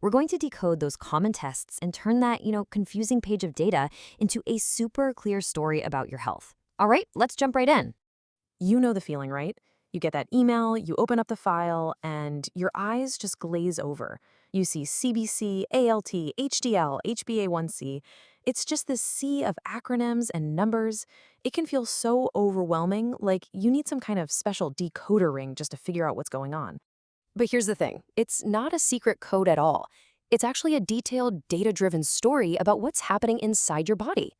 We're going to decode those common tests and turn that, confusing page of data into a super clear story about your health. All right, let's jump right in. You know the feeling, right? You get that email, you open up the file, and your eyes just glaze over. You see CBC, ALT, HDL, HbA1c. It's just this sea of acronyms and numbers. It can feel so overwhelming, like you need some kind of special decoder ring just to figure out what's going on. But here's the thing, it's not a secret code at all. It's actually a detailed, data-driven story about what's happening inside your body.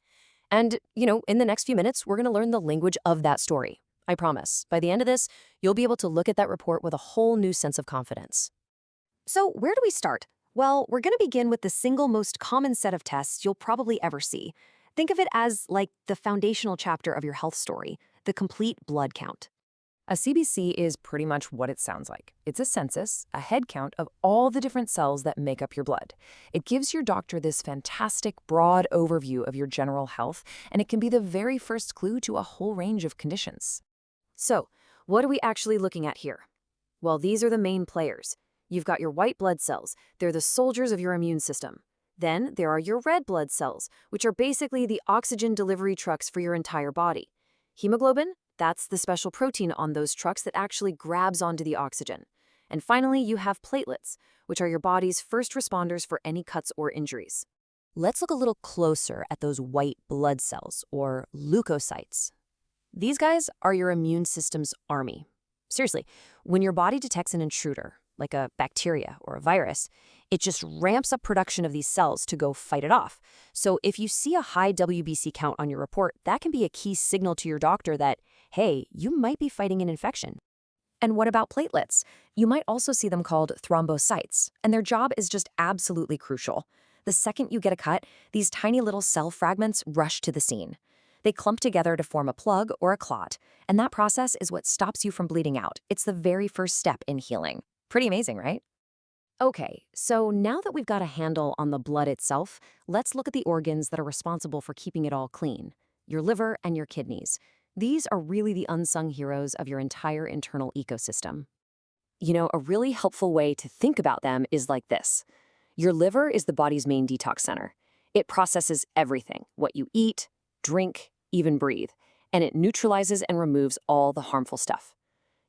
And, in the next few minutes, we're going to learn the language of that story. I promise. By the end of this, you'll be able to look at that report with a whole new sense of confidence. So where do we start? Well, we're going to begin with the single most common set of tests you'll probably ever see. Think of it as like the foundational chapter of your health story, the complete blood count. A CBC is pretty much what it sounds like. It's a census, a head count of all the different cells that make up your blood. It gives your doctor this fantastic, broad overview of your general health, and it can be the very first clue to a whole range of conditions. So, what are we actually looking at here? Well, these are the main players. You've got your white blood cells. They're the soldiers of your immune system. Then there are your red blood cells, which are basically the oxygen delivery trucks for your entire body. Hemoglobin? That's the special protein on those trucks that actually grabs onto the oxygen. And finally, you have platelets, which are your body's first responders for any cuts or injuries. Let's look a little closer at those white blood cells, or leukocytes. These guys are your immune system's army. Seriously, when your body detects an intruder, like a bacteria or a virus, it just ramps up production of these cells to go fight it off. So if you see a high WBC count on your report, that can be a key signal to your doctor that, hey, you might be fighting an infection. And what about platelets? You might also see them called thrombocytes, and their job is just absolutely crucial. The second you get a cut, these tiny little cell fragments rush to the scene. They clump together to form a plug or a clot, and that process is what stops you from bleeding out. It's the very first step in healing. Pretty amazing, right? Okay, so now that we've got a handle on the blood itself, let's look at the organs that are responsible for keeping it all clean. Your liver and your kidneys. These are really the unsung heroes of your entire internal ecosystem. A really helpful way to think about them is like this. Your liver is the body's main detox center. It processes everything, what you eat, drink, even breathe, and it neutralizes and removes all the harmful stuff.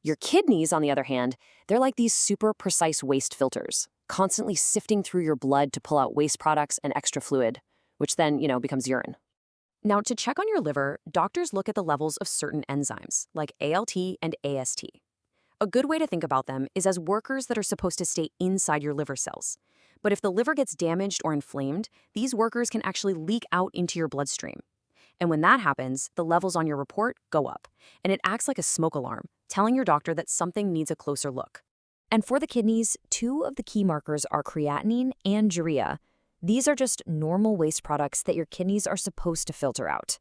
Your kidneys, on the other hand, they're like these super precise waste filters, constantly sifting through your blood to pull out waste products and extra fluid, which then, becomes urine. Now, to check on your liver, doctors look at the levels of certain enzymes, like ALT and AST. A good way to think about them is as workers that are supposed to stay inside your liver cells. But if the liver gets damaged or inflamed, these workers can actually leak out into your bloodstream. And when that happens, the levels on your report go up, and it acts like a smoke alarm, telling your doctor that something needs a closer look. And for the kidneys, two of the key markers are creatinine and urea. These are just normal waste products that your kidneys are supposed to filter out.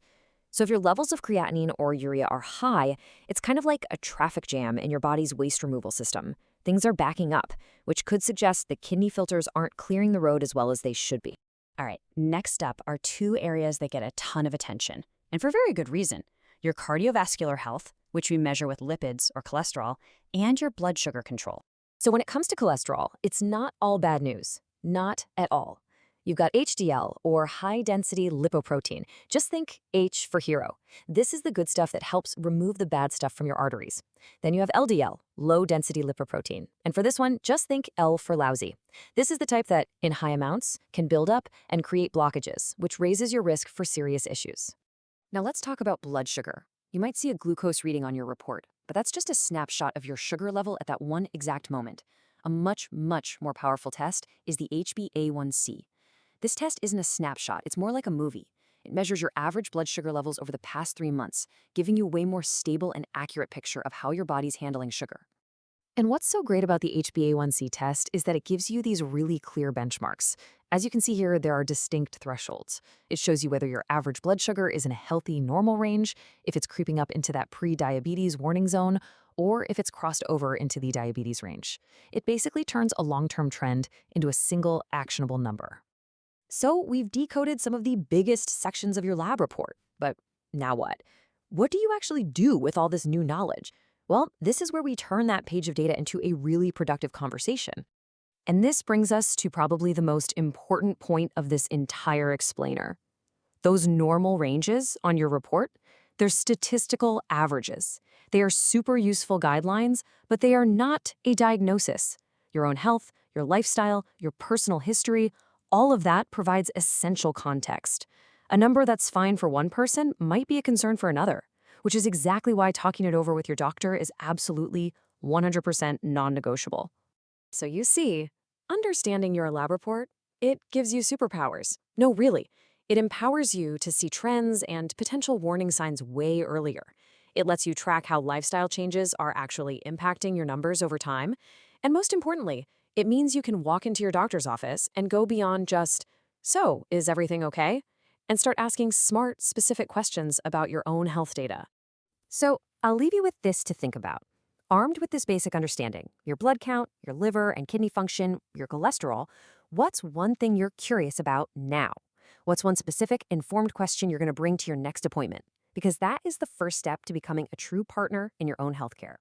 So if your levels of creatinine or urea are high, it's kind of like a traffic jam in your body's waste removal system. Things are backing up, which could suggest the kidney filters aren't clearing the road as well as they should be. All right, next up are two areas that get a ton of attention, and for very good reason. Your cardiovascular health, which we measure with lipids or cholesterol, and your blood sugar control. So when it comes to cholesterol, it's not all bad news. Not at all. You've got HDL, or high-density lipoprotein. Just think H for hero. This is the good stuff that helps remove the bad stuff from your arteries. Then you have LDL, low-density lipoprotein. And for this one, just think L for lousy. This is the type that, in high amounts, can build up and create blockages, which raises your risk for serious issues. Now let's talk about blood sugar. You might see a glucose reading on your report, but that's just a snapshot of your sugar level at that one exact moment. A much, much more powerful test is the HbA1c. This test isn't a snapshot, it's more like a movie. It measures your average blood sugar levels over the past 3 months, giving you a way more stable and accurate picture of how your body's handling sugar. And what's so great about the HbA1c test is that it gives you these really clear benchmarks. As you can see here, there are distinct thresholds. It shows you whether your average blood sugar is in a healthy, normal range, if it's creeping up into that pre-diabetes warning zone, or if it's crossed over into the diabetes range. It basically turns a long-term trend into a single actionable number. So we've decoded some of the biggest sections of your lab report. But now what? What do you actually do with all this new knowledge? Well, this is where we turn that page of data into a really productive conversation. And this brings us to probably the most important point of this entire explainer. Those normal ranges on your report, they're statistical averages. They are super useful guidelines, but they are not a diagnosis. Your own health, your lifestyle, your personal history, all of that provides essential context. A number that's fine for one person might be a concern for another, which is exactly why talking it over with your doctor is absolutely 100% non-negotiable. So you see, understanding your lab report, it gives you superpowers. No, really. It empowers you to see trends and potential warning signs way earlier. It lets you track how lifestyle changes are actually impacting your numbers over time. And most importantly, it means you can walk into your doctor's office and go beyond just, "So, is everything okay?" and start asking smart, specific questions about your own health data. So, I'll leave you with this to think about. Armed with this basic understanding, your blood count, your liver and kidney function, your cholesterol, what's one thing you're curious about now? What's one specific, informed question you're going to bring to your next appointment? Because that is the first step to becoming a true partner in your own healthcare.